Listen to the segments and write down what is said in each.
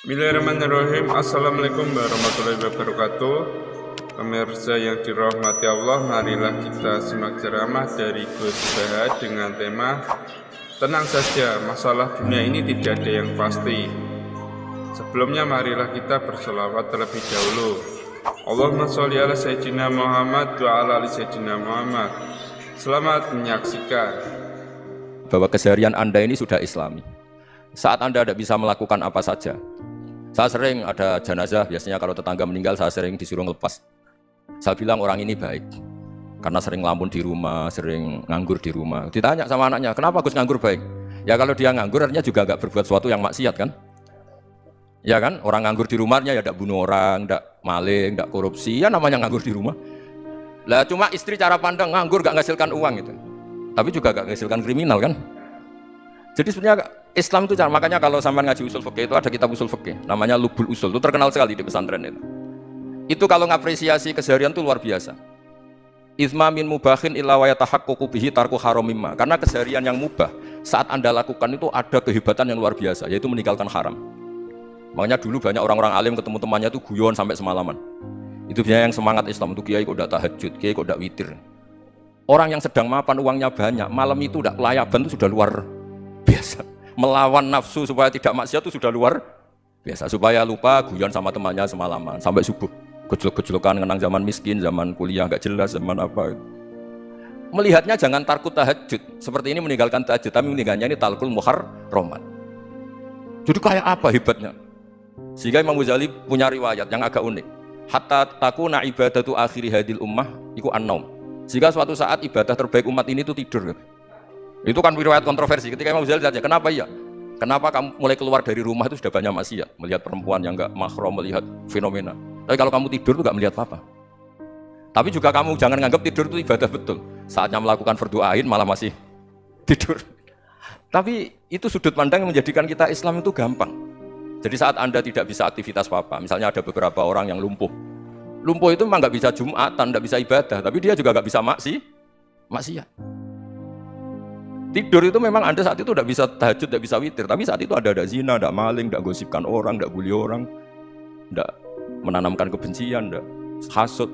Bismillahirrahmanirrahim. Assalamualaikum warahmatullahi wabarakatuh. Pemirsa yang dirahmati Allah, marilah kita simak ceramah dari Gus Baha dengan tema tenang saja, masalah dunia ini tidak ada yang pasti. Sebelumnya marilah kita berselawat terlebih dahulu. Allahumma sholli ala Sayyidina Muhammad wa ala ali Sayyidina Muhammad. Selamat menyaksikan bahwa keseharian Anda ini sudah Islami. Saat Anda tidak bisa melakukan apa saja. Saya sering ada jenazah, biasanya kalau tetangga meninggal saya sering disuruh ngelepas. Saya bilang orang ini baik, karena sering ngelamun di rumah, sering nganggur di rumah. Ditanya sama anaknya, kenapa Gus nganggur baik? Ya kalau dia nganggur artinya juga nggak berbuat sesuatu yang maksiat kan? Ya kan, orang nganggur di rumahnya ya tidak bunuh orang, tidak maling, tidak korupsi, ya namanya nganggur di rumah. Lah cuma istri cara pandang nganggur gak menghasilkan uang gitu. Tapi juga gak menghasilkan kriminal kan? Jadi sebenarnya Islam itu cara, makanya kalau sampai ngaji usul fikih itu ada kitab usul fikih namanya Lubul Usul, itu terkenal sekali di pesantren itu. Itu kalau ngapresiasi keseharian itu luar biasa. Izma min mubahin illa wa yatahaqqaqu bihi tarku haramimma. Karena keseharian yang mubah saat Anda lakukan itu ada kehebatan yang luar biasa, yaitu meninggalkan haram. Makanya dulu banyak orang-orang alim ketemu temannya itu guyon sampai semalaman. Itu biasanya yang semangat Islam itu kiai kok udah tahajud, kiai kok udah witir. Orang yang sedang mapan uangnya banyak, malam itu udah kelayaban itu sudah luar biasa. Melawan nafsu supaya tidak maksiat itu sudah luar biasa. Supaya lupa guyon sama temannya semalaman sampai subuh. Gejolak-gejolokan kenang zaman miskin, zaman kuliah nggak jelas, zaman apa. Melihatnya jangan tarkut tahajud. Seperti ini meninggalkan tahajud, tapi meninggalnya ini talqul muharramat. Jadi kayak apa hebatnya? Sehingga Imam Ghazali punya riwayat yang agak unik. Hatta takuna ibadatu akhiri hadil ummah iku an-naum. Sehingga suatu saat ibadah terbaik umat ini itu tidur. Itu kan riwayat kontroversi. Ketika Imam Ghazali tanya, kenapa iya? Kenapa kamu mulai keluar dari rumah itu sudah banyak maksiat? Melihat perempuan yang enggak mahram, melihat fenomena. Tapi kalau kamu tidur itu enggak melihat apa-apa. Tapi juga kamu jangan menganggap tidur itu ibadah betul. Saatnya melakukan fardu ain malah masih tidur. Tapi itu sudut pandang yang menjadikan kita Islam itu gampang. Jadi saat Anda tidak bisa aktivitas apa-apa, misalnya ada beberapa orang yang lumpuh. Lumpuh itu memang enggak bisa Jumatan, enggak bisa ibadah, tapi dia juga enggak bisa maksiat. Tidur itu memang Anda saat itu tidak bisa tahajud, tidak bisa witir, tapi saat itu ada zina, tidak maling, tidak gosipkan orang, tidak bully orang, tidak menanamkan kebencian, tidak hasud.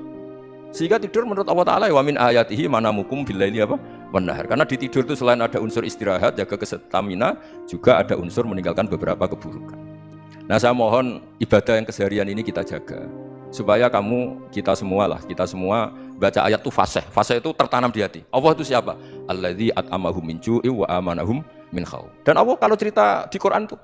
Sehingga tidur menurut Allah Ta'ala wa min ayatihi manamukum billaili apa? Wanahar. Karena di tidur itu selain ada unsur istirahat, jaga kestamina, juga ada unsur meninggalkan beberapa keburukan. Nah saya mohon ibadah yang keseharian ini kita jaga. Supaya kita semua baca ayat itu fasih itu tertanam di hati. Allah itu siapa? Alladzi at'amahum min ju'i wa amanahum min khauf. Dan Allah kalau cerita di Quran itu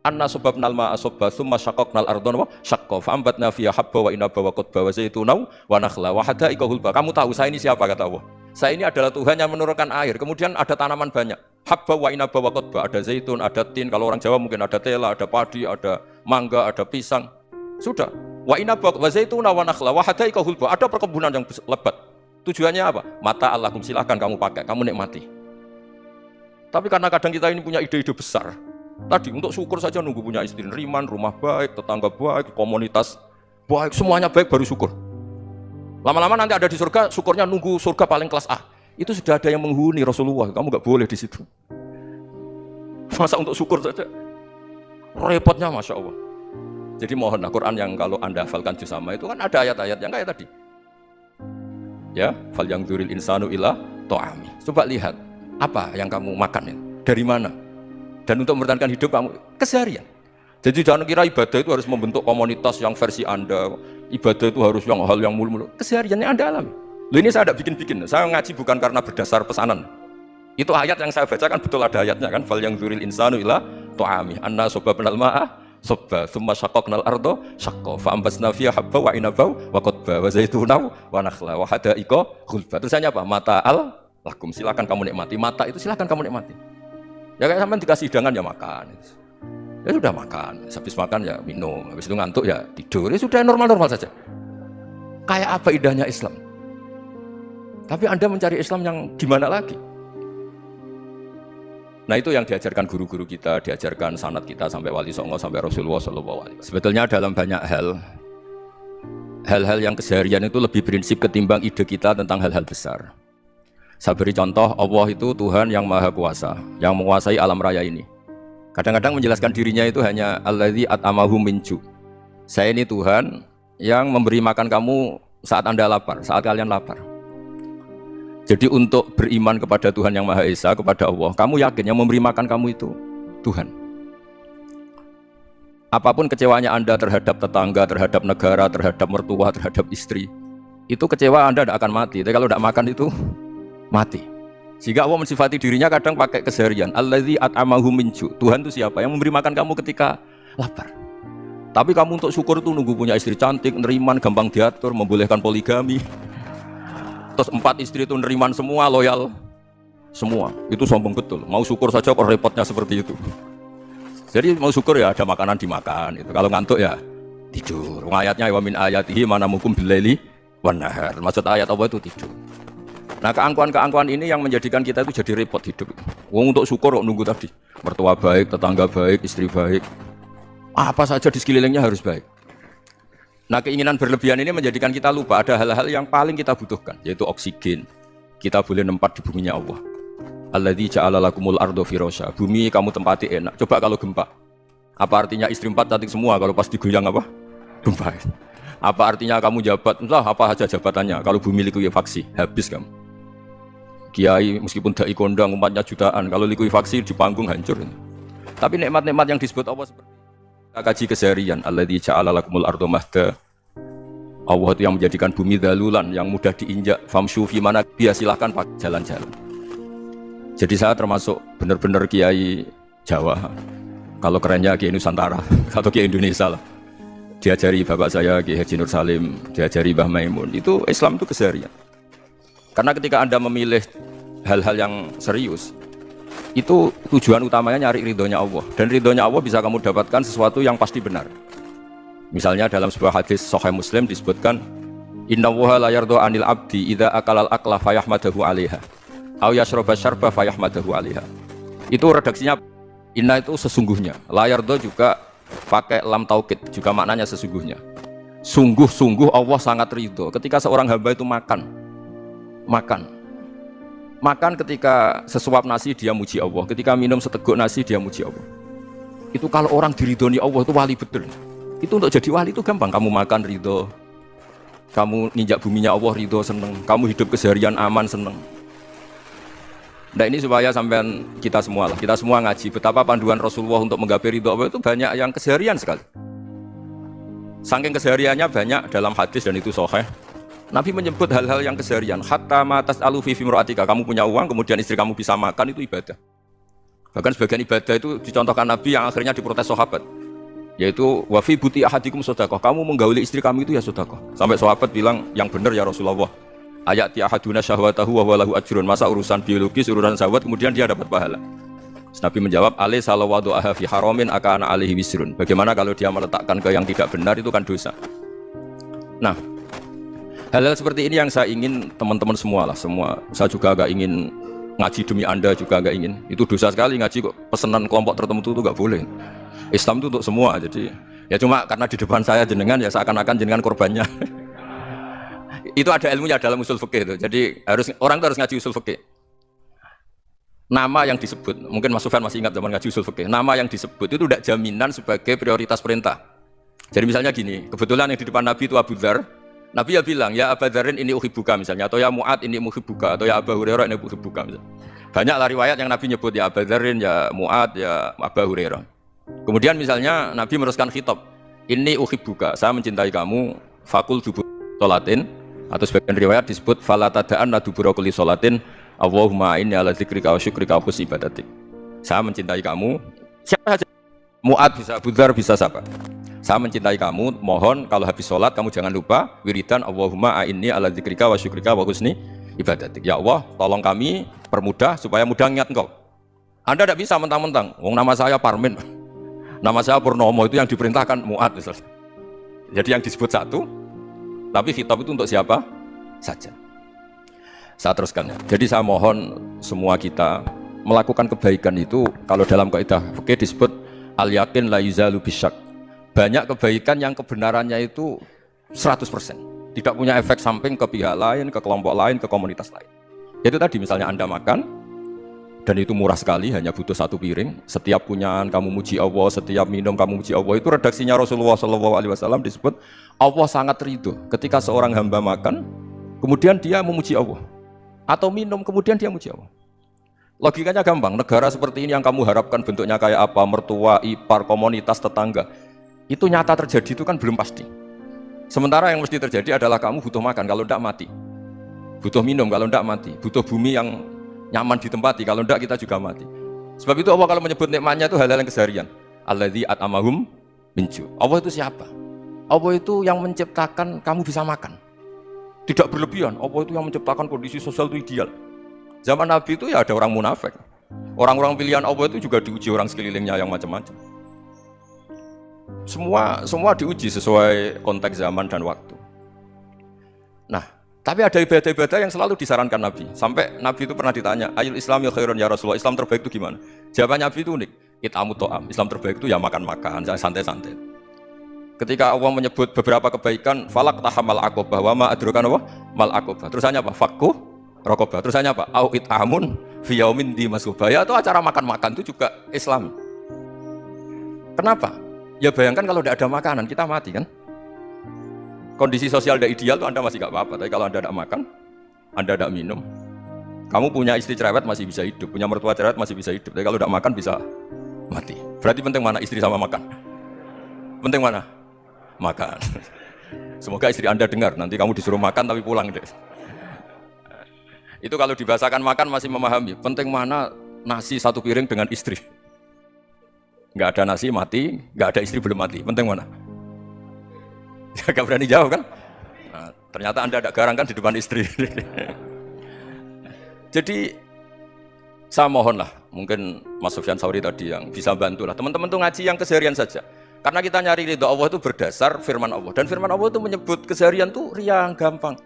anna sababnal ma'a sabba tsumma syaqqaqnal ardha wa syaqqa fa ambatna fiha habba wa inaba wa qadba wa zaituna wa nakhla wa hada'iqa hulba. Kamu tahu saya ini siapa kata Allah? Saya ini adalah Tuhan yang menurunkan air, kemudian ada tanaman banyak. Habba wa inaba wa qadba, ada zaitun, ada tin, kalau orang Jawa mungkin ada tela, ada padi, ada mangga, ada pisang. Sudah. Wa inaba wa zaituna wa nakhla wa hada'iqa hulba, ada perkebunan yang lebat. Tujuannya apa? Mata Allahum, silahkan kamu pakai, kamu nikmati. Tapi karena kadang kita ini punya ide-ide besar. Tadi untuk syukur saja nunggu punya istri neriman, rumah baik, tetangga baik, komunitas baik, semuanya baik baru syukur. Lama-lama nanti ada di surga, syukurnya nunggu surga paling kelas A. Itu sudah ada yang menghuni Rasulullah, kamu nggak boleh di situ. Masa untuk syukur saja? Repotnya Masya Allah. Jadi mohon Al-Quran yang kalau Anda hafalkan juz sama itu kan ada ayat-ayat yang kayak tadi. Ya, fal yang dzuril insanu ila ta'ami. Coba lihat apa yang kamu makan itu, dari mana? Dan untuk mempertahankan hidup kamu keseharian. Jadi jangan kira ibadah itu harus membentuk komunitas yang versi Anda. Ibadah itu harus yang hal yang mulu-mulu. Kesehariannya Anda alami. Loh ini saya tidak bikin-bikin. Saya ngaji bukan karena berdasar pesanan. Itu ayat yang saya bacakan betul ada ayatnya kan. Fal yang dzuril insanu ila ta'ami. Anna sababnal ma'a sabba tsumma syaqqaqnal ardha syaqqa fa ambasna fiha habba wa inaba wa qadba wa zaituna wa nakhla wa hada'iqa ghulba. Tulisannya apa? Mata'al lakum, silakan kamu nikmati. Mata itu silakan kamu nikmati. Ya kayak sampean dikasih hidangan ya makan. Ya sudah makan, habis makan ya minum, habis itu ngantuk ya tidur. Ya sudah normal-normal saja. Kayak apa indahnya Islam? Tapi Anda mencari Islam yang gimana lagi? Nah itu yang diajarkan guru-guru kita, diajarkan sanad kita sampai Wali Songo, sampai Rasulullah SAW. Sebetulnya dalam banyak hal-hal yang keseharian itu lebih prinsip ketimbang ide kita tentang hal-hal besar. Saya beri contoh, Allah itu Tuhan yang Maha Kuasa, yang menguasai alam raya ini. Kadang-kadang menjelaskan dirinya itu hanya alladzi at'amahum min ju'. Saya ini Tuhan yang memberi makan kamu saat Anda lapar, saat kalian lapar. Jadi untuk beriman kepada Tuhan yang Maha Esa, kepada Allah, kamu yakin yang memberi makan kamu itu Tuhan. Apapun kecewanya Anda terhadap tetangga, terhadap negara, terhadap mertua, terhadap istri, itu kecewa Anda tidak akan mati. Tapi kalau tidak makan itu mati. Sehingga Allah mensifati dirinya kadang pakai keseharian. Alladzi at'amahum min ju'. Tuhan itu siapa? Yang memberi makan kamu ketika lapar. Tapi kamu untuk syukur itu nunggu punya istri cantik, neriman, gampang diatur, membolehkan poligami. Terus 4 istri itu neriman semua, loyal semua. Itu sombong betul. Mau syukur saja kok repotnya seperti itu. Jadi mau syukur ya ada makanan dimakan. Itu kalau ngantuk ya tidur. Ayatnya wa min ayatihi manamukum billaili wan nahar. Maksud ayat apa itu tidur. Nah keangkuhan-keangkuhan ini yang menjadikan kita itu jadi repot hidup. Wong untuk syukur kok nunggu tadi. Mertua baik, tetangga baik, istri baik. Apa saja di sekelilingnya harus baik. Nah keinginan berlebihan ini menjadikan kita lupa ada hal-hal yang paling kita butuhkan, yaitu oksigen. Kita boleh nempat di buminya Allah. Alladzi ja'ala lakumul ardo firasya. Bumi kamu tempati enak. Coba kalau gempa. Apa artinya istri 4 cantik semua kalau pas digoyang apa? Gempa. Apa artinya kamu jabat? Entah apa saja jabatannya. Kalau bumi likuifaksi, habis kamu. Kiai meskipun dai kondang umatnya jutaan, kalau likuifaksi di panggung hancur. Tapi nikmat-nikmat yang disebut Allah seperti kita kaji keseharian. Alladzi ja'ala lakumul ardo mahda. Allah itu yang menjadikan bumi dalulan yang mudah diinjak. Famshu fi mana biya silahkan pakai jalan-jalan. Jadi saya termasuk benar-benar kiai Jawa. Kalau kerennya kiai Nusantara atau kiai Indonesia lah. Diajari bapak saya Kiai Haji Nur Salim, diajari Mbah Maimun. Itu Islam itu keseharian. Karena ketika Anda memilih hal-hal yang serius, itu tujuan utamanya nyari ridhonya Allah. Dan ridhonya Allah bisa kamu dapatkan sesuatu yang pasti benar. Misalnya dalam sebuah hadis Sahih Muslim disebutkan innallaha la yardha 'anil 'abdi idza akalal akla fayahmadahu 'alaiha aw yashraba syarba fayahmadahu 'alaiha. Itu redaksinya inna itu sesungguhnya. La yardha juga pakai lam taukid, juga maknanya sesungguhnya. Sungguh-sungguh Allah sangat ridho ketika seorang hamba itu makan ketika sesuap nasi dia muji Allah, ketika minum seteguk nasi dia muji Allah. Itu kalau orang diridhoni Allah itu wali betul. Itu untuk jadi wali itu gampang. Kamu makan ridho, kamu ninjak buminya Allah ridho seneng, kamu hidup keseharian aman seneng. Nah ini supaya sampean kita semua ngaji betapa panduan Rasulullah untuk menggapai ridho Allah itu banyak yang keseharian sekali. Saking kesehariannya banyak dalam hadis dan itu sahih. Nabi menyebut hal-hal yang keseharian. Hatta matas alufi fimroatika. Kamu punya uang kemudian istri kamu bisa makan itu ibadah. Bahkan sebagian ibadah itu dicontohkan Nabi yang akhirnya diprotes sahabat. Yaitu wafi buti ahadikum sodakoh. Kamu menggauli istri kami itu ya sodakoh. Sampai sahabat bilang yang benar ya Rasulullah. Ayat ahaduna syahwatahu wa walahu ajrun. Masa urusan biologis, urusan syahwat kemudian dia dapat pahala. Nabi menjawab alai salawadu aha fi haramin akana alaihi wisrun. Bagaimana kalau dia meletakkan ke yang tidak benar itu kan dosa. Nah hal-hal seperti ini yang saya ingin teman-teman semua lah, semua. Saya juga agak ingin ngaji demi Anda juga agak ingin. Itu dosa sekali ngaji kok pesanan kelompok tertentu itu gak boleh. Islam itu untuk semua, jadi ya cuma karena di depan saya jenengan ya seakan-akan jenengan korbannya. Itu ada ilmunya dalam usul fikih itu. Jadi orang itu harus ngaji usul fikih. Nama yang disebut, mungkin Mas Sufyan masih ingat zaman ngaji usul fikih. Nama yang disebut itu tidak jaminan sebagai prioritas perintah. Jadi misalnya gini, kebetulan yang di depan Nabi itu Abu Dzar. Nabi ya bilang, ya Aba Dzarin ini uhibbuka misalnya, atau ya Mu'ad ini uhibbuka, atau ya Abu Hurairah ini uhibbuka misalnya. Banyaklah riwayat yang Nabi nyebut ya Aba Dzarin, ya Mu'ad, ya Abu Hurairah. Kemudian misalnya Nabi meneruskan khitab, ini uhibbuka, saya mencintai kamu, fakul dubur sholatin, atau sebagian riwayat disebut falatadaan dubura kulli sholatin, Allahumma inni ala dzikrika wa syukrika wa husni ibadatik. Saya mencintai kamu, siapa saja, Mu'ad bisa, Abu Dzar bisa siapa. Saya mencintai kamu, mohon kalau habis sholat kamu jangan lupa wiridan Allahumma a'inni ala dzikrika wa syukrika wa husni ibadatik. Ya Allah, tolong kami permudah supaya mudah ingat Engkau. Anda tidak bisa mentang-mentang, wong nama saya Parmin, nama saya Purnomo, itu yang diperintahkan Mu'ad misalnya. Jadi yang disebut satu, tapi khitab itu untuk siapa saja. Saya teruskan ya. Jadi saya mohon semua kita melakukan kebaikan itu, kalau dalam kaidah fikih disebut al-yakin la yuzalu bisyak. Banyak kebaikan yang kebenarannya itu 100%. Tidak punya efek samping ke pihak lain, ke kelompok lain, ke komunitas lain. Itu tadi misalnya Anda makan, Dan itu murah sekali, hanya butuh 1 piring. Setiap punyaan kamu muji Allah, setiap minum kamu muji Allah. Itu redaksinya Rasulullah SAW disebut Allah sangat ridho ketika seorang hamba makan, kemudian dia memuji Allah. Atau minum, kemudian dia muji Allah. Logikanya gampang, negara seperti ini yang kamu harapkan bentuknya kayak apa, mertua, ipar, komunitas, tetangga. Itu nyata terjadi itu kan belum pasti. Sementara yang mesti terjadi adalah kamu butuh makan, kalau tidak mati. Butuh minum, kalau tidak mati. Butuh bumi yang nyaman ditempati, kalau tidak kita juga mati. Sebab itu Allah kalau menyebut nikmatnya itu hal-hal yang keseharian. Alladzi at'amahum min ju'. Allah itu siapa? Allah itu yang menciptakan kamu bisa makan. Tidak berlebihan. Allah itu yang menciptakan kondisi sosial itu ideal. Zaman Nabi itu ya ada orang munafik. Orang-orang pilihan Allah itu juga diuji orang sekelilingnya yang macam-macam. Semua diuji sesuai konteks zaman dan waktu. Nah, tapi ada ibadah-ibadah yang selalu disarankan Nabi. Sampai Nabi itu pernah ditanya, ayul Islam ya khairun ya Rasulullah, Islam terbaik itu gimana? Jawaban Nabi itu unik, it'amu to'am. Islam terbaik itu ya makan-makan, santai-santai. Ketika Allah menyebut beberapa kebaikan, falak tahamal aqobah, wa ma adrokan apa? Mal aqobah. Terusannya apa? Fakku rokobah. Terusannya apa? Au it'amun fi yaumin di masubah. Ya itu acara makan-makan itu juga Islam. Kenapa? Ya bayangkan kalau tidak ada makanan, kita mati kan? Kondisi sosial tidak ideal itu Anda masih gak apa-apa, tapi kalau Anda tidak makan, Anda tidak minum, kamu punya istri cerewet masih bisa hidup, punya mertua cerewet masih bisa hidup, tapi kalau tidak makan bisa mati. Berarti penting mana istri sama makan? Penting mana? Makan. Semoga istri Anda dengar, nanti kamu disuruh makan tapi pulang deh. Itu kalau dibahasakan makan masih memahami, penting mana nasi 1 piring dengan istri. Nggak ada nasi mati, nggak ada istri belum mati, penting mana? Gak berani jawab kan? Nah, ternyata Anda ada garang kan di depan istri. Jadi saya mohonlah, mungkin Mas Sufyan Sauri tadi yang bisa bantulah teman-teman tuh ngaji yang keseharian saja. Karena kita nyari ridho Allah itu berdasar firman Allah, dan firman Allah itu menyebut keseharian tuh riang gampang.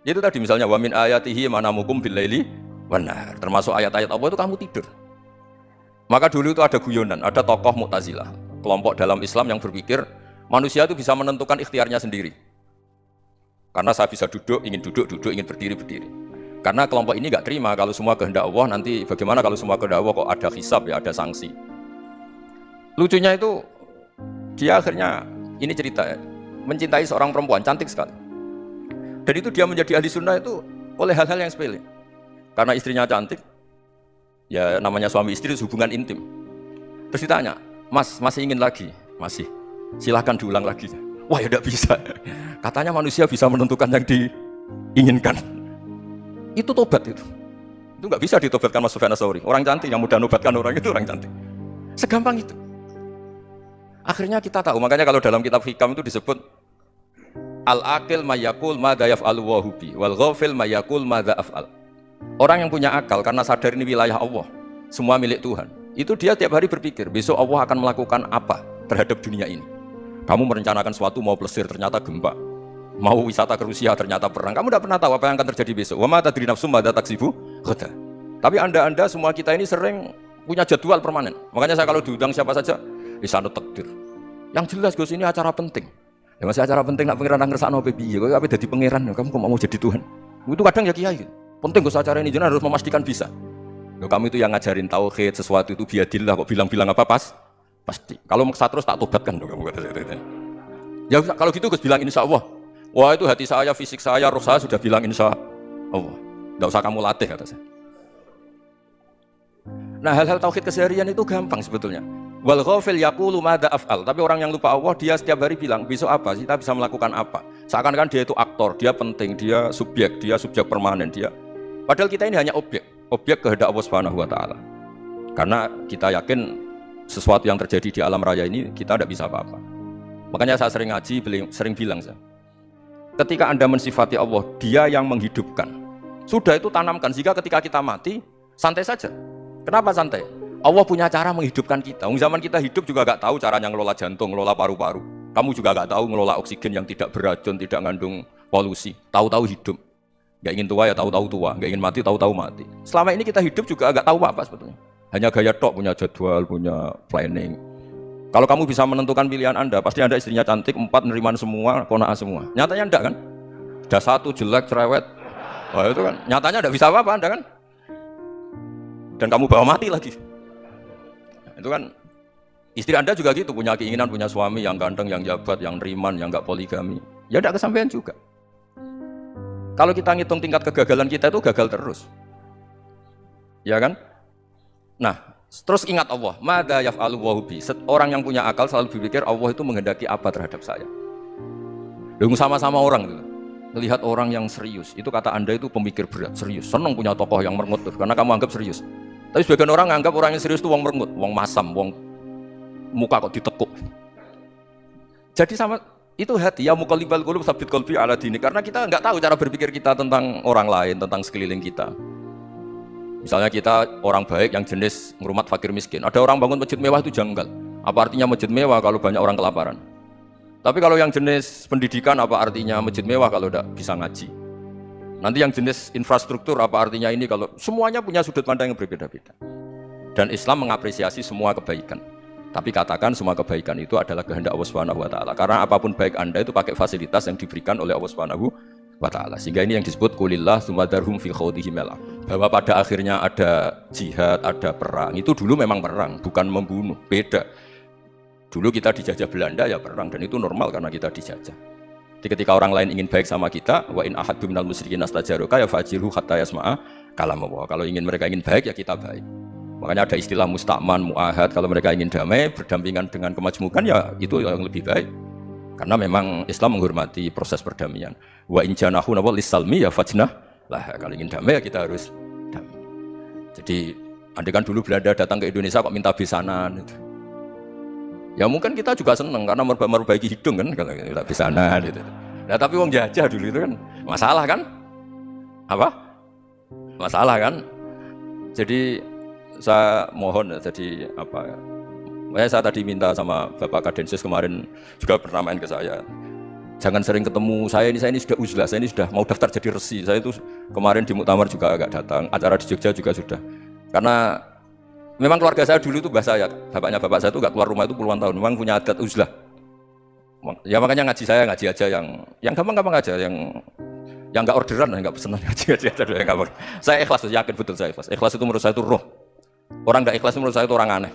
Itu tadi misalnya wa min ayatihi manamukum bil laili wan nahar. Termasuk ayat-ayat Allah itu kamu tidur. Maka dulu itu ada guyonan, ada tokoh Mu'tazilah, kelompok dalam Islam yang berpikir manusia itu bisa menentukan ikhtiarnya sendiri. Karena saya bisa duduk, ingin ingin berdiri. Karena kelompok ini nggak terima kalau semua kehendak Allah, nanti bagaimana kalau semua kehendak Allah kok ada hisab ya, ada sanksi. Lucunya itu, dia akhirnya, ini cerita ya, mencintai seorang perempuan, cantik sekali. Dan itu dia menjadi ahli sunnah itu oleh hal-hal yang sepele. Karena istrinya cantik, ya namanya suami istri hubungan intim. Terus ditanya, Mas, masih ingin lagi? Masih. Silahkan diulang lagi. Wah ya tidak bisa. Katanya manusia bisa menentukan yang diinginkan. Itu tobat itu. Itu nggak bisa ditobatkan Mas Sufyan Sauri. Orang cantik yang mudah nobatkan orang itu orang cantik. Segampang itu. Akhirnya kita tahu. Makanya kalau dalam kitab hikam itu disebut al-aqil mayakul madza yaf'alu wa hubi wal ghafil mayakul madza af'al. Orang yang punya akal karena sadar ini wilayah Allah, semua milik Tuhan. Itu dia tiap hari berpikir, besok Allah akan melakukan apa terhadap dunia ini. Kamu merencanakan sesuatu mau plesir ternyata gempa, mau wisata ke Rusia ternyata perang. Kamu tidak pernah tahu apa yang akan terjadi besok. Wa ma tadri nafsum madza taksibu ghadan. Tapi anda semua kita ini sering punya jadwal permanen. Makanya saya kalau diundang siapa saja, disana takdir. Yang jelas Gus ini acara penting. Ya masih acara penting nak pangeran ngersakno piye? Kowe ape dadi pangeran, kamu kok mau jadi Tuhan. Itu kadang ya kiai. Penting Gus acara ini jenengan harus memastikan bisa. Loh, kamu itu yang ngajarin tauhid, sesuatu itu biadillah kok bilang-bilang apa pas? Pasti. Kalau maksa terus tak tobatkan dong kamu kata itu. Ya kalau gitu Gus bilang insya Allah. Wah itu hati saya, fisik saya, roh saya sudah bilang insya Allah. Tidak usah kamu latih kata saya. Nah hal-hal tauhid keseharian itu gampang sebetulnya. Wal ghafil yaqulu madza af'al. Tapi orang yang lupa Allah dia setiap hari bilang besok apa? Kita bisa melakukan apa? Seakan-akan dia itu aktor, dia penting, dia subjek permanen dia. Padahal kita ini hanya objek kehendak Allah Subhanahu wa taala. Karena kita yakin sesuatu yang terjadi di alam raya ini kita tidak bisa apa-apa. Makanya saya sering ngaji, sering bilang saya, ketika Anda mensifati Allah, Dia yang menghidupkan. Sudah itu tanamkan, jika ketika kita mati, santai saja. Kenapa santai? Allah punya cara menghidupkan kita. Zaman kita hidup juga gak tahu caranya ngelola jantung, ngelola paru-paru. Kamu juga gak tahu ngelola oksigen yang tidak beracun, tidak mengandung polusi. Tahu-tahu hidup. Gak ingin tua ya tahu-tahu tua, gak ingin mati tahu-tahu mati. Selama ini kita hidup juga gak tahu apa sebetulnya. Hanya gaya tok, punya jadwal, punya planning. Kalau kamu bisa menentukan pilihan Anda, pasti Anda istrinya cantik, 4 neriman semua, qanaah semua. Nyatanya enggak kan? Ada 1 jelek, cerewet. Wah itu kan, nyatanya enggak bisa apa-apa Anda kan? dan kamu bawa mati lagi. Itu kan istri Anda juga gitu, punya keinginan punya suami yang ganteng, yang jabat, yang riman, yang enggak poligami. Ya tidak kesampaian juga. Kalau kita ngitung tingkat kegagalan kita itu gagal terus. Ya kan? Nah, terus ingat Allah, madza yaf'alu wa bi. Orang yang punya akal selalu berpikir Allah itu menghendaki apa terhadap saya. Dengan sama-sama orang itu. Melihat orang yang serius, itu kata Anda itu pemikir berat, serius. Senang punya tokoh yang merengut karena kamu anggap serius. Tapi sebagian orang anggap orang yang serius itu wong merengut, wong masam, wong muka kok ditekuk. Jadi sama itu hati ya muqallibal qulub tsabbit qalbi ala dini, karena kita enggak tahu cara berpikir kita tentang orang lain, tentang sekeliling kita. Misalnya kita orang baik yang jenis ngurmat fakir miskin. Ada orang bangun masjid mewah itu janggal. Apa artinya masjid mewah kalau banyak orang kelaparan? Tapi kalau yang jenis pendidikan apa artinya masjid mewah kalau tidak bisa ngaji? Nanti yang jenis infrastruktur apa artinya ini kalau semuanya punya sudut pandang yang berbeda-beda. Dan Islam mengapresiasi semua kebaikan. Tapi katakan semua kebaikan itu adalah kehendak Allah Subhanahu wa taala. Karena apapun baik Anda itu pakai fasilitas yang diberikan oleh Allah Subhanahu wa taala. Sehingga ini yang disebut qulillah tsumma darhum fi khawdihim yal'ab. Bahwa pada akhirnya ada jihad, ada perang. Itu dulu memang perang, bukan membunuh. Beda. Dulu kita dijajah Belanda ya perang, dan itu normal karena kita dijajah. Jadi ketika orang lain ingin baik sama kita, wa in ahaddu minal musyrikin astajaruka ya fajirhu hatta yasma'a kalam Allah. Kalau mereka ingin baik ya kita baik. Makanya ada istilah musta'man, mu'ahad. Kalau mereka ingin damai, berdampingan dengan kemajmukan ya itu yang lebih baik. Karena memang Islam menghormati proses perdamaian. Wa in janahu nawal lisalmi ya fajnah lah. Kalau ingin damai ya kita harus damai. Jadi andai kan dulu Belanda datang ke Indonesia kok minta besanan gitu. Ya mungkin kita juga seneng karena memperbaiki hidung kan kalau kita besanan gitu. Nah tapi wong jajah dulu itu kan masalah kan? Apa? Masalah kan? Jadi saya mohon jadi apa? Saya tadi minta sama Bapak Kadensus kemarin juga pernah main ke saya. Jangan sering ketemu saya ini sudah uzlah, saya ini sudah mau daftar jadi resi. Saya itu kemarin di muktamar juga agak datang, acara di Jogja juga sudah. Karena memang keluarga saya dulu itu bahasa ya, bapaknya bapak saya itu nggak keluar rumah itu puluhan tahun, memang punya adat uzlah. Ya makanya ngaji saya ngaji aja yang gampang-gampang aja, yang nggak orderan, nggak pesenan ngaji aja dulu yang nggak. Saya ikhlas, yakin betul saya ikhlas. Ikhlas itu menurut saya itu roh. Orang nggak ikhlas menurut saya itu orang aneh.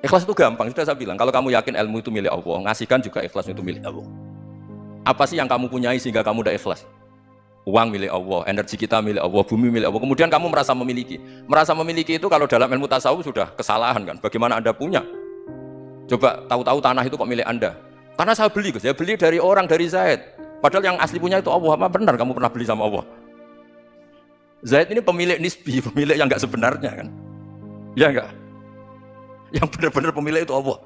Ikhlas itu gampang, sudah saya bilang. Kalau kamu yakin ilmu itu milik Allah, ngasihkan juga ikhlas itu milik Allah. Apa sih yang kamu punyai sehingga kamu udah ikhlas? Uang milik Allah, energi kita milik Allah, bumi milik Allah. Kemudian kamu merasa memiliki. Merasa memiliki itu kalau dalam ilmu tasawuf sudah kesalahan kan. Bagaimana Anda punya? Coba tahu-tahu tanah itu kok milik Anda. Karena saya beli, Gus. Saya beli dari orang, dari Zaid. Padahal yang asli punya itu Allah. Apa benar kamu pernah beli sama Allah? Zaid ini pemilik nisbi, pemilik yang enggak sebenarnya kan. Ya enggak? Yang benar-benar pemilik itu Allah.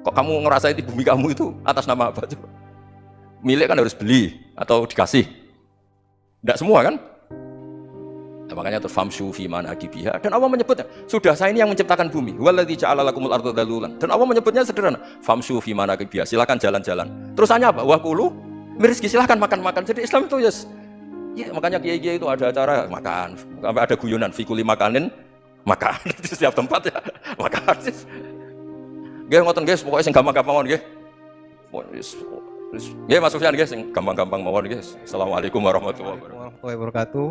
Kok kamu ngerasa itu bumi kamu itu atas nama apa coba? Milik kan harus beli atau dikasih. Tidak semua kan? Nah, makanya terfamsu fi manaqibiha, dan Allah menyebutnya, sudah saya ini yang menciptakan bumi. Waladzi ja'ala lakumul arda dalulan. Dan Allah menyebutnya sederhana, famsu fi manaqibiha, silakan jalan-jalan. Terusannya apa? Wa kulu mirizki, silakan makan-makan. Jadi Islam itu yes. Ya, makanya kiai-kiai itu ada acara makan, sampai ada guyonan fikuli makanin makan di setiap tempat ya. Makan. Nggih ngoten guys, pokoknya sing gampang-gampang mawon nggih. Nggih Mas Sufyan nggih sing gampang-gampang mawon nggih. Assalamualaikum warahmatullahi wabarakatuh.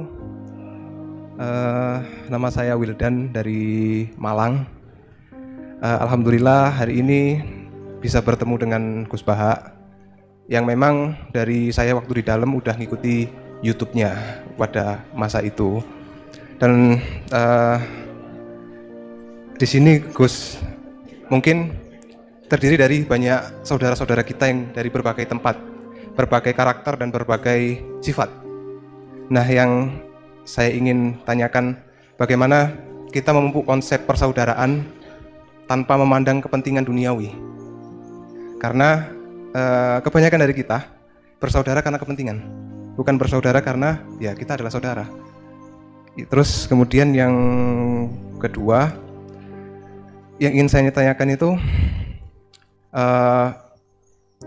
Nama saya Wildan dari Malang. Alhamdulillah hari ini bisa bertemu dengan Gus Baha yang memang dari saya waktu di dalam udah ngikuti YouTube-nya pada masa itu. Dan di sini Gus mungkin terdiri dari banyak saudara-saudara kita yang dari berbagai tempat, berbagai karakter dan berbagai sifat. Nah, yang saya ingin tanyakan, bagaimana kita memupuk konsep persaudaraan tanpa memandang kepentingan duniawi. Karena kebanyakan dari kita bersaudara karena kepentingan, bukan bersaudara karena ya kita adalah saudara. Terus kemudian yang kedua yang ingin saya tanyakan itu,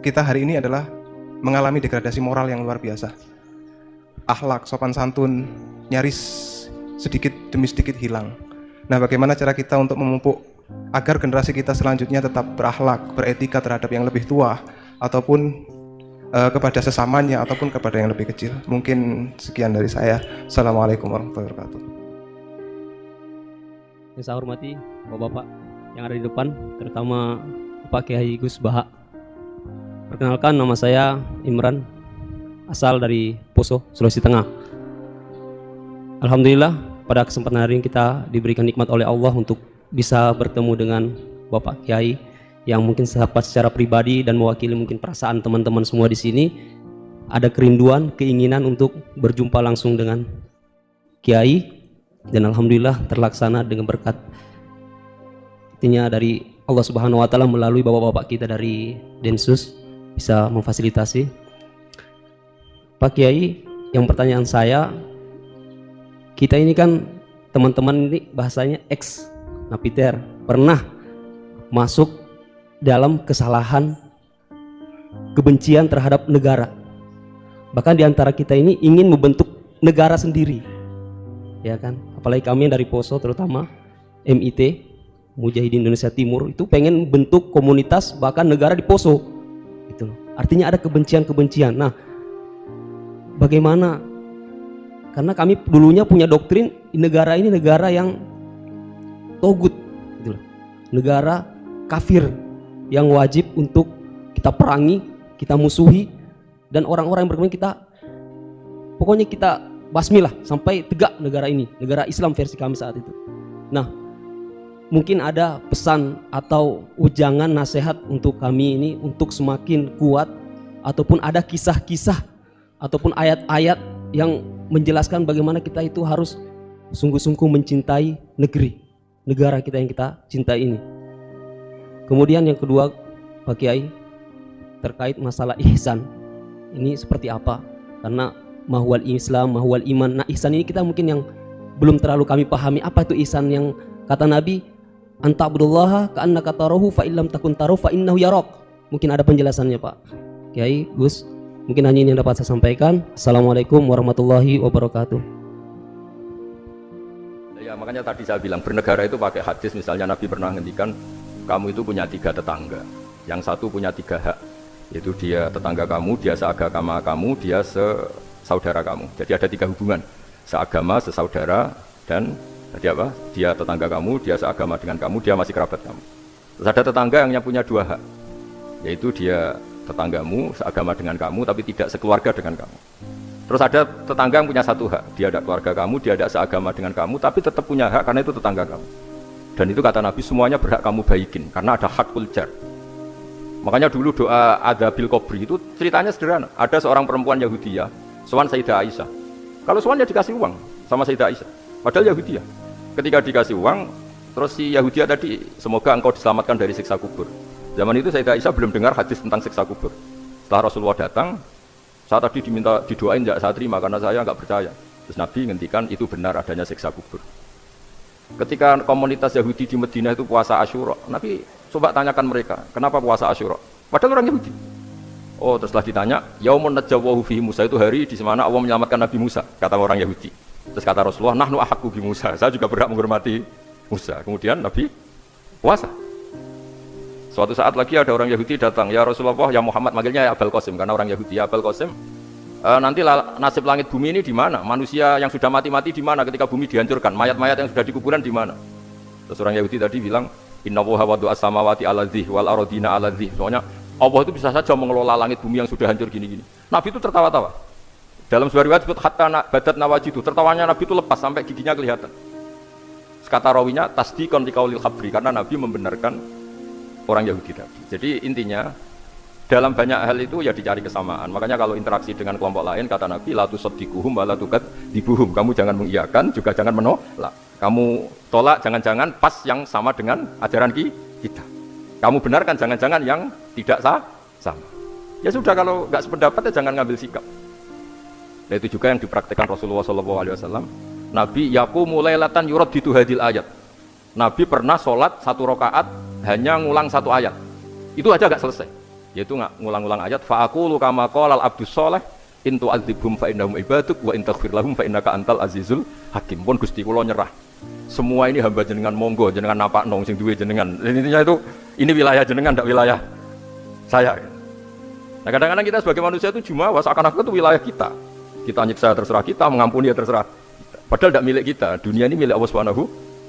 kita hari ini adalah mengalami degradasi moral yang luar biasa. Akhlak, sopan santun nyaris sedikit demi sedikit hilang. Nah, bagaimana cara kita untuk memupuk agar generasi kita selanjutnya tetap berakhlak, beretika terhadap yang lebih tua, ataupun kepada sesamanya, ataupun kepada yang lebih kecil. Mungkin sekian dari saya. Assalamualaikum warahmatullahi wabarakatuh. Yang saya hormati Bapak-bapak yang ada di depan, terutama Bapak Kiai Gus Baha. Perkenalkan, nama saya Imran, asal dari Poso, Sulawesi Tengah. Alhamdulillah pada kesempatan hari ini kita diberikan nikmat oleh Allah untuk bisa bertemu dengan Bapak Kiai yang mungkin sahabat secara pribadi dan mewakili mungkin perasaan teman-teman semua di sini. Ada kerinduan, keinginan untuk berjumpa langsung dengan Kiai, dan alhamdulillah terlaksana dengan berkat dari Allah Subhanahu wa taala melalui bapak-bapak kita dari Densus bisa memfasilitasi. Pak Kiai, yang pertanyaan saya, kita ini kan teman-teman ini bahasanya ex napiter, pernah masuk dalam kesalahan kebencian terhadap negara. Bahkan di antara kita ini ingin membentuk negara sendiri. Ya kan, apalagi kami yang dari Poso, terutama MIT Mujahidin Indonesia Timur itu pengen bentuk komunitas bahkan negara di Poso gitu. Artinya ada kebencian-kebencian. Nah, bagaimana, karena kami dulunya punya doktrin negara ini negara yang togut gitu, negara kafir yang wajib untuk kita perangi, kita musuhi, dan orang-orang yang berkembang kita pokoknya kita basmilah sampai tegak negara ini, negara Islam versi kami saat itu. Nah, mungkin ada pesan atau ujangan nasihat untuk kami ini untuk semakin kuat, ataupun ada kisah-kisah ataupun ayat-ayat yang menjelaskan bagaimana kita itu harus sungguh-sungguh mencintai negara kita yang kita cintai ini. Kemudian yang kedua Pak Kiai, terkait masalah ihsan ini seperti apa? Karena mahwal Islam, mahwal iman. Nah, ihsan ini kita mungkin yang belum terlalu kami pahami. Apa itu ihsan yang kata Nabi, anta'budullaha ka'annaka tarahu fa illam takun tarahu fa innahu yarak. Mungkin ada penjelasannya Pak Kiai, Gus. Mungkin hanya ini yang dapat saya sampaikan. Assalamualaikum warahmatullahi wabarakatuh. Ya, makanya tadi saya bilang bernegara itu pakai hadis. Misalnya Nabi pernah ngendikan, kamu itu punya 3 tetangga. Yang satu punya 3 hak, yaitu dia tetangga kamu, dia seagama kamu, dia saudara kamu. Jadi ada 3 hubungan, seagama, sesaudara, dan dia tetangga kamu, dia seagama dengan kamu, dia masih kerabat kamu. Terus ada tetangga yang punya 2 hak, yaitu dia tetanggamu, seagama dengan kamu, tapi tidak sekeluarga dengan kamu. Terus ada tetangga yang punya 1 hak, dia ada keluarga kamu, dia ada seagama dengan kamu, tapi tetap punya hak karena itu tetangga kamu. Dan itu kata Nabi, semuanya berhak kamu baikin, karena ada hakul jar. Makanya dulu doa Adzabil Qabri itu ceritanya sederhana. Ada seorang perempuan Yahudiyah, sowan Sayyidah Aisyah. Kalau sowan ya dikasih uang sama Sayyidah Aisyah. Padahal Yahudiyah. Ketika dikasih uang, terus si Yahudiyah tadi, semoga engkau diselamatkan dari siksa kubur. Zaman itu Sayyidah Aisyah belum dengar hadis tentang siksa kubur. Setelah Rasulullah datang, saya tadi diminta didoain, enggak saya terima karena saya enggak percaya. Terus Nabi ngendikan itu benar adanya siksa kubur. Ketika komunitas Yahudi di Madinah itu puasa Asyura, Nabi coba tanyakan mereka, kenapa puasa Asyura? Padahal orang Yahudi. Oh, terus setelah ditanya, yaumun najjawahu fihi Musa, itu hari di mana Allah menyelamatkan Nabi Musa, kata orang Yahudi. Terus kata Rasulullah, nahnu ahaqqu bi Musa, saya juga berhak menghormati Musa. Kemudian Nabi puasa. Suatu saat lagi ada orang Yahudi datang, ya Rasulullah, ya Muhammad, manggilnya ya Abul Qasim, karena orang Yahudi, ya Abul Qasim, nanti nasib langit bumi ini di mana? Manusia yang sudah mati-mati di mana ketika bumi dihancurkan? Mayat-mayat yang sudah di kuburan di mana? Terus orang Yahudi tadi bilang, innallaha wadu as-samawati ala dzih wal ardina ala dzih. Soalnya Allah itu bisa saja mengelola langit bumi yang sudah hancur gini-gini. Nabi itu tertawa-tawa. Dalam sebuah riwayat disebut hatta badat nawajidu, tertawanya Nabi itu lepas sampai giginya kelihatan. Kata rawinya tasdiqan liqaulil khabri, karena Nabi membenarkan orang Yahudi tadi. Jadi intinya dalam banyak hal itu ya dicari kesamaan. Makanya kalau interaksi dengan kelompok lain, kata Nabi, la tusaddiquhum wa la tukadzibuhum. Kamu jangan mengiyakan, juga jangan menolak. Kamu tolak jangan-jangan pas yang sama dengan ajaran kita. Kamu benarkan jangan-jangan yang tidak sama. Ya sudah, kalau nggak sependapat ya jangan ngambil sikap. Nah, itu juga yang dipraktikkan Rasulullah SAW. Nabi yaqumu lailatan yuraddidu hadil ayat. Nabi pernah sholat 1 rakaat hanya ngulang 1 ayat. Itu aja nggak selesai. Yaitu ngulang-ulang ayat, fa'aqulu kama qalal abdus sholeh in tu'adzibhum fa innahum ibaduk wa in taghfir lahum fa innaka antal azizul hakim. Pun Gusti kula nyerah. Semua ini hamba jenengan, monggo jenengan napakno sing duwe jenengan. Intinya itu ini wilayah jenengan, ndak wilayah saya. Nah, kadang-kadang kita sebagai manusia itu jumawa seakan-akan itu wilayah kita. Kita nyiksa terserah kita, mengampuni ya terserah kita. Padahal tidak milik kita. Dunia ini milik Allah Subhanahu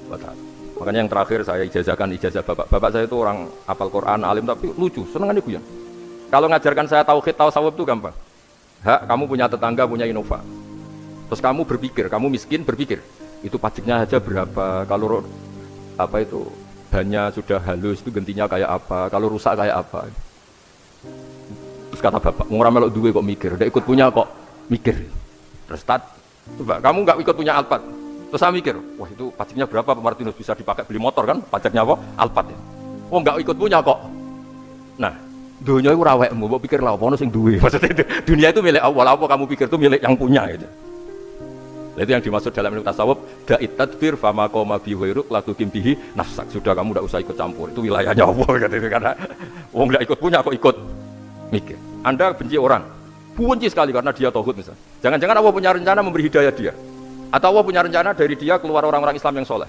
wa taala. Makanya yang terakhir saya ijazahkan ijazah bapak. Bapak saya itu orang hafal Quran, alim tapi lucu, senengan ibu ya. Kalau ngajarkan saya tauhid, tasawuf itu gampang. Hak, kamu punya tetangga, punya Innova. Terus kamu berpikir, kamu miskin berpikir, itu pajaknya aja berapa, kalau apa itu bannya sudah halus itu gantinya kayak apa, kalau rusak kayak apa. Terus kata bapak, ngurang melok duwe kok mikir, udah ikut punya kok mikir. Terus coba kamu nggak ikut punya Alphard. Terus saya mikir, wah itu pajaknya berapa Pak Martinus, bisa dipakai beli motor kan, pajaknya apa? Alphard ya. Oh nggak ikut punya kok. Nah, dunia itu rawekmu, mau pikir lah, apa sing duwe. Maksudnya itu, dunia itu milik Allah, apa kamu pikir itu milik yang punya gitu. Itu yang dimaksud dalam ilmu tasawuf, da'it tadbir fama qoma bi wairuk latu kimbihi nafsak. Sudah kamu tidak usah ikut campur, itu wilayahnya Allah gitu. Karena wong nggak ikut punya kok ikut mikir. Anda benci orang, benci sekali karena dia tauhid misalnya. Jangan-jangan Allah punya rencana memberi hidayah dia. Atau Allah punya rencana dari dia keluar orang-orang Islam yang soleh.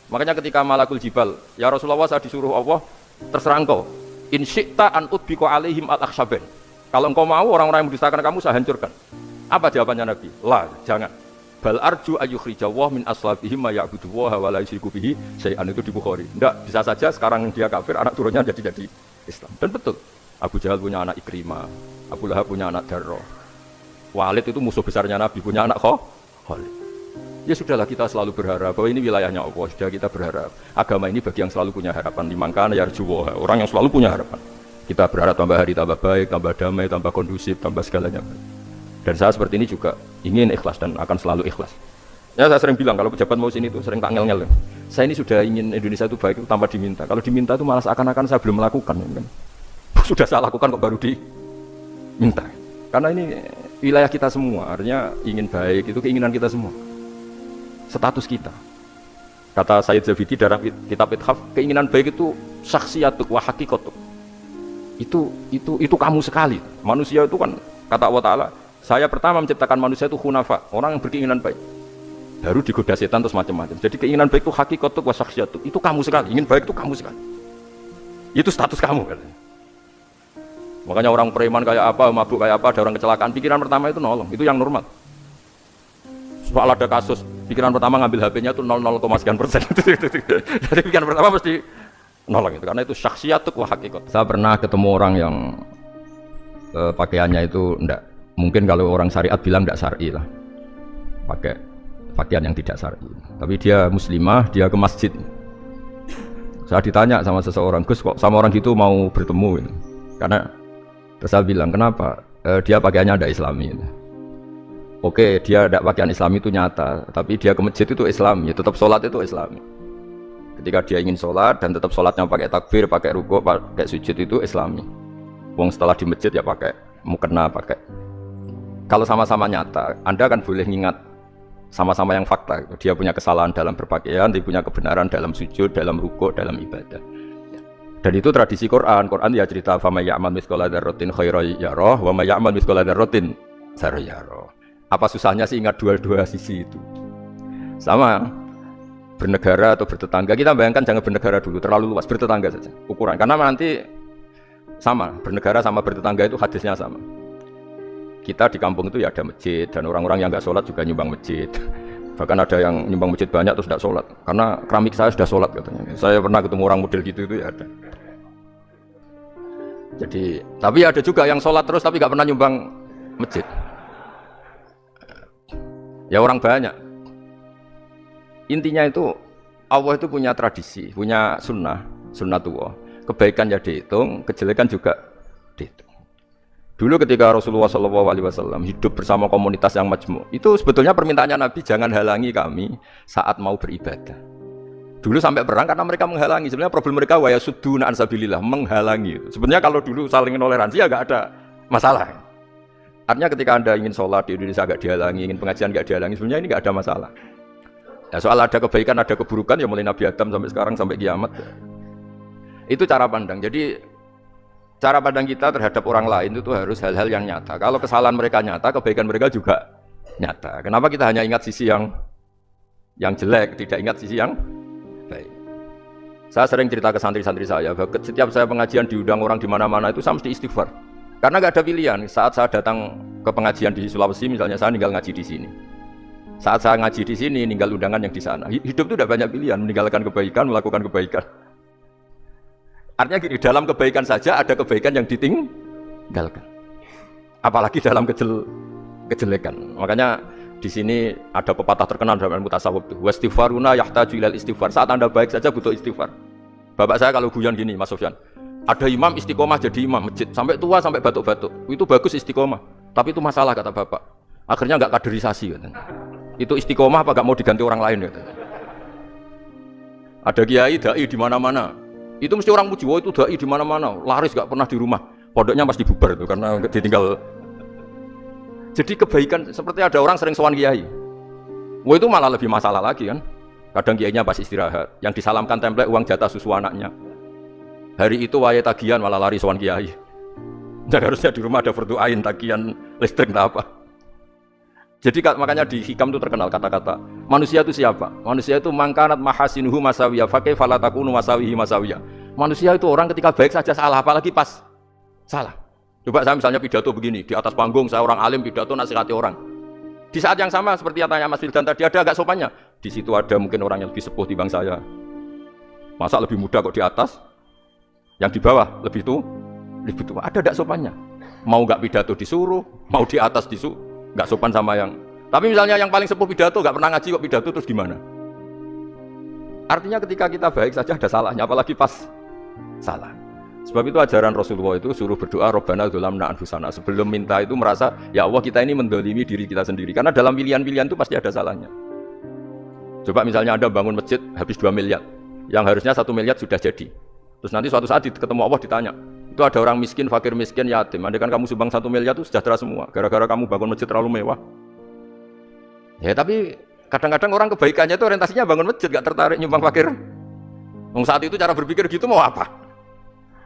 Makanya ketika Malakul Jibal, ya Rasulullah saya disuruh Allah, terserah engkau. In syi'ta an utbiqu alaihim al-akhshabain. Kalau engkau mau orang-orang yang mendustakan kamu saya hancurkan. Apa jawabannya Nabi? La, jangan. Bal arju ayyukhrijawah min aslabihim ma ya'budullaha wa la yusyriku bihi syai'an, itu di Bukhari. Enggak, bisa saja sekarang dia kafir, anak turunnya jadi Islam. Dan betul. Abu Jahal punya anak Ikrimah, Abu Lahab punya anak Darrah. Walid itu musuh besarnya Nabi, punya anak Khalid. Ya sudahlah, kita selalu berharap bahwa ini wilayahnya Allah. Sudah, kita berharap agama ini bagi yang selalu punya harapan. Dimangkana yarjuwa, orang yang selalu punya harapan. Kita berharap tambah hari tambah baik, tambah damai, tambah kondusif, tambah segalanya baik. Dan saya seperti ini juga ingin ikhlas dan akan selalu ikhlas. Ya saya sering bilang kalau pejabat mau sini itu sering tak ngel-ngel. Saya ini sudah ingin Indonesia itu baik itu tanpa diminta. Kalau diminta itu malah seakan-akan saya belum melakukan. Kan? Sudah saya lakukan kok baru diminta. Karena ini wilayah kita semua, artinya ingin baik itu keinginan kita semua. Status kita. Kata Sayyid Zabidi dalam kitab Ithaf, keinginan baik itu syakhsiyatuk wa hakikatuk. Itu kamu sekali. Manusia itu kan kata Allah Ta'ala, saya pertama menciptakan manusia itu khunafa, orang yang berkeinginan baik. Baru digoda setan terus macam-macam. Jadi keinginan baik itu hakikatuk wa syakhsiyatuk. Itu kamu sekali. Ingin baik itu kamu sekali. Itu status kamu kan. Makanya orang preman kayak apa, mabuk kayak apa, ada orang kecelakaan, pikiran pertama itu nolong. Itu yang normal. Soal ada kasus, pikiran pertama ngambil HP-nya itu 0,sekian%. Jadi pikiran pertama mesti nolong itu, karena itu syakhsiyatuk wa hakikat. Saya pernah ketemu orang yang pakaiannya itu enggak, mungkin kalau orang syariat bilang enggak syar'i lah, pakai pakaian yang tidak syar'i. Tapi dia muslimah, dia ke masjid. Saya ditanya sama seseorang, Gus kok sama orang gitu mau bertemu? Karena terus saya bilang kenapa? Dia pakaiannya ada Islami. Oke, dia ada pakaian Islami itu nyata, tapi dia ke masjid itu Islami, tetap sholat itu Islami. Ketika dia ingin sholat dan tetap sholatnya pakai takbir, pakai rukuk, pakai sujud itu Islami. Wong setelah di masjid ya pakai mukena, pakai. Kalau sama-sama nyata, Anda kan boleh ngingat sama-sama yang fakta. Dia punya kesalahan dalam berpakaian, dia punya kebenaran dalam sujud, dalam rukuk, dalam ibadah. Dan itu tradisi Quran. Quran ya cerita fa may ya'mal mithqala dzarratin khairan yarah wa may ya'mal mithqala dzarratin syarran yarah. Apa susahnya sih ingat dua-dua sisi itu? Sama bernegara atau bertetangga, kita bayangkan jangan bernegara dulu, terlalu luas, bertetangga saja ukuran. Karena nanti sama, bernegara sama bertetangga itu hadisnya sama. Kita di kampung itu ya ada masjid, dan orang-orang yang nggak sholat juga nyumbang masjid. Bahkan ada yang nyumbang masjid banyak terus tidak sholat, karena keramik saya sudah sholat katanya. Saya pernah ketemu orang model gitu itu ya ada. Jadi, tapi ada juga yang sholat terus tapi nggak pernah nyumbang masjid. Ya orang banyak. Intinya itu Allah itu punya tradisi, punya sunnatullah. Kebaikan ya dihitung, kejelekan juga dihitung. Dulu ketika Rasulullah SAW hidup bersama komunitas yang majmu', itu sebetulnya permintaannya Nabi, jangan halangi kami saat mau beribadah. Dulu sampai perang karena mereka menghalangi. Sebenarnya problem mereka wa yasudduna an sabilillah, menghalangi. Sebenarnya kalau dulu saling toleransi ya nggak ada masalah. Artinya ketika Anda ingin sholat di Indonesia agak dihalangi, ingin pengajian agak dihalangi, sebenarnya ini nggak ada masalah. Ya, soal ada kebaikan, ada keburukan, ya mulai Nabi Adam sampai sekarang, sampai kiamat. Itu cara pandang. Jadi, cara pandang kita terhadap orang lain itu harus hal-hal yang nyata. Kalau kesalahan mereka nyata, kebaikan mereka juga nyata. Kenapa kita hanya ingat sisi yang jelek, tidak ingat sisi yang baik? Saya sering cerita ke santri-santri saya, bahwa setiap saya pengajian diundang orang di mana-mana itu saya mesti istighfar. Karena nggak ada pilihan. Saat saya datang ke pengajian di Sulawesi, misalnya saya tinggal ngaji di sini. Saat saya ngaji di sini, ninggal undangan yang di sana. Hidup itu udah banyak pilihan, meninggalkan kebaikan, melakukan kebaikan. Artinya gini, dalam kebaikan saja ada kebaikan yang ditinggalkan. Apalagi dalam kejelekan. Makanya di sini ada pepatah terkenal dalam ilmu tasawuf itu. Wastighfaruna yahtaju ilal istighfar. Saat Anda baik saja butuh istighfar. Bapak saya kalau guyon gini, Mas Sofyan. Ada imam istiqomah jadi imam masjid sampai tua sampai batuk-batuk. Itu bagus istiqomah. Tapi itu masalah kata Bapak. Akhirnya enggak kaderisasi katanya. Itu istiqomah apa enggak mau diganti orang lain katanya. Ada kiai dai di mana-mana. Itu mesti orang puji, "Wah, itu dai di mana-mana, laris enggak pernah di rumah." Pondoknya pasti bubar itu karena ditinggal. Jadi kebaikan seperti ada orang sering sowan kiai. Wah, itu malah lebih masalah lagi kan. Kadang kiainya pas istirahat, yang disalamkan template uang jatah susu anaknya. Hari itu waya tagihan malah lari sowan kiai. Dan harusnya di rumah ada berdoain tagihan listrik entah apa. Jadi makanya di hikam itu terkenal kata-kata manusia itu siapa? Manusia itu mangkanat mahasinuhu masawiyah fakih falatakunu masawihi masawiyah. Manusia itu orang ketika baik saja salah, apalagi pas salah. Coba saya misalnya pidato begini, di atas panggung saya orang alim pidato nasihati orang. Di saat yang sama seperti yang tanya Mas Wildan tadi, ada agak sopannya. Di situ ada mungkin orang yang lebih sepuh timbang saya. Masa lebih muda kok di atas? Yang di bawah lebih tua. Ada agak sopannya. Mau nggak pidato disuruh, mau di atas disuruh, nggak sopan sama yang. Tapi misalnya yang paling sepuh pidato nggak pernah ngaji kok pidato terus gimana? Artinya ketika kita baik saja ada salahnya, apalagi pas salah. Sebab itu ajaran Rasulullah itu suruh berdoa Rabbana dzolamna anfusana. Sebelum minta itu merasa ya Allah kita ini mendolimi diri kita sendiri. Karena dalam pilihan-pilihan itu pasti ada salahnya. Coba misalnya Anda bangun masjid habis 2 miliar. Yang harusnya 1 miliar sudah jadi. Terus nanti suatu saat ketemu Allah ditanya. Itu ada orang miskin, fakir miskin, yatim. Andai kan kamu sumbang 1 miliar itu sejahtera semua. Gara-gara kamu bangun masjid terlalu mewah. Ya tapi kadang-kadang orang kebaikannya itu orientasinya bangun masjid. Gak tertarik nyumbang fakir. Saat itu cara berpikir gitu mau apa?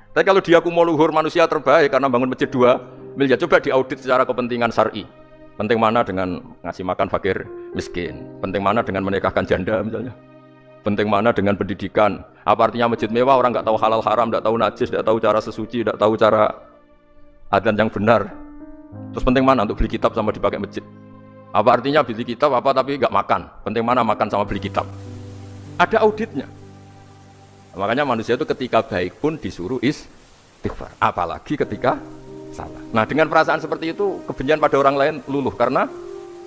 Tapi kalau dia kumuluhur manusia terbaik karena bangun masjid 2 miliar, coba diaudit secara kepentingan syar'i. Penting mana dengan ngasih makan fakir miskin? Penting mana dengan menikahkan janda misalnya? Penting mana dengan pendidikan? Apa artinya masjid mewah orang nggak tahu halal haram, nggak tahu najis, nggak tahu cara sesuci, nggak tahu cara adzan yang benar? Terus penting mana untuk beli kitab sama dipakai masjid? Apa artinya beli kitab apa tapi nggak makan? Penting mana makan sama beli kitab? Ada auditnya. Makanya manusia itu ketika baik pun disuruh istighfar, apalagi ketika salah. Nah dengan perasaan seperti itu kebencian pada orang lain luluh karena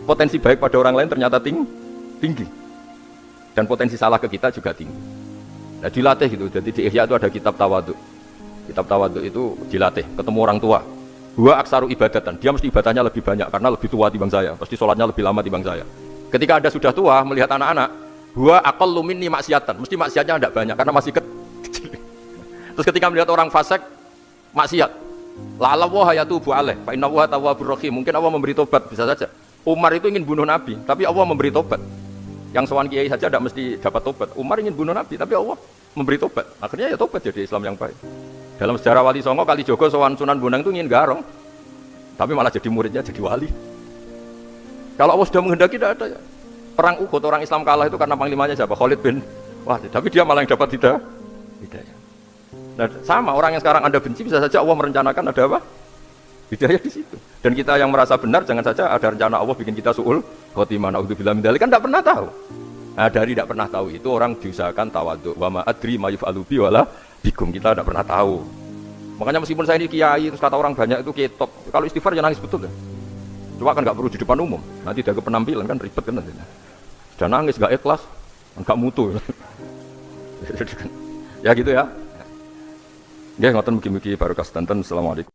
potensi baik pada orang lain ternyata tinggi dan potensi salah ke kita juga tinggi. Nah dilatih gitu. Jadi di Ihya itu ada kitab tawadhu. Kitab tawadhu itu dilatih ketemu orang tua. Dua aksaru ibadatan, dia mesti ibadahnya lebih banyak karena lebih tua timbang saya, pasti sholatnya lebih lama timbang saya. Ketika Anda sudah tua melihat anak-anak, dua aqallu minni maksiatan, mesti maksiatnya tidak banyak karena masih kecil. Terus ketika melihat orang fasik maksiat, la'alla wa yatubu alaih fa inna wa tawwabur rahim, mungkin Allah memberi tobat, bisa saja. Umar itu ingin bunuh Nabi, tapi Allah memberi tobat. Yang sowan kiai saja tidak mesti dapat tobat. Umar ingin bunuh Nabi, tapi Allah memberi tobat. Akhirnya ya tobat jadi Islam yang baik. Dalam sejarah Wali Songo, Kalijogo sowan Sunan Bonang itu ingin garong, tapi malah jadi muridnya jadi wali. Kalau Allah sudah menghendaki tidak ada ya. Perang Uhud orang Islam kalah itu karena panglimanya siapa? Khalid bin Walid. Tapi dia malah yang dapat hidayah. Nah, sama orang yang sekarang Anda benci bisa saja Allah merencanakan ada apa? Hidayah di situ. Dan kita yang merasa benar jangan saja ada rencana Allah bikin kita suul khotimah. Naudzubillah min dzalik, kan tidak pernah tahu. Nah, dari tidak pernah tahu itu orang diusahakan tawadhu. Wa ma adri ma yuf'alu bi wala bikum, kita tidak pernah tahu. Makanya meskipun saya ini kiai terus kata orang banyak itu ketok. Kalau istighfar ya nangis betul ya. Cuma kan nggak perlu di depan umum, nanti jaga penampilan kan ribet kan nanti. Sudah nangis nggak ikhlas, nggak mutu. Ya gitu ya. Ya ngoten mugi-mugi barokah sedanten. Assalamualaikum.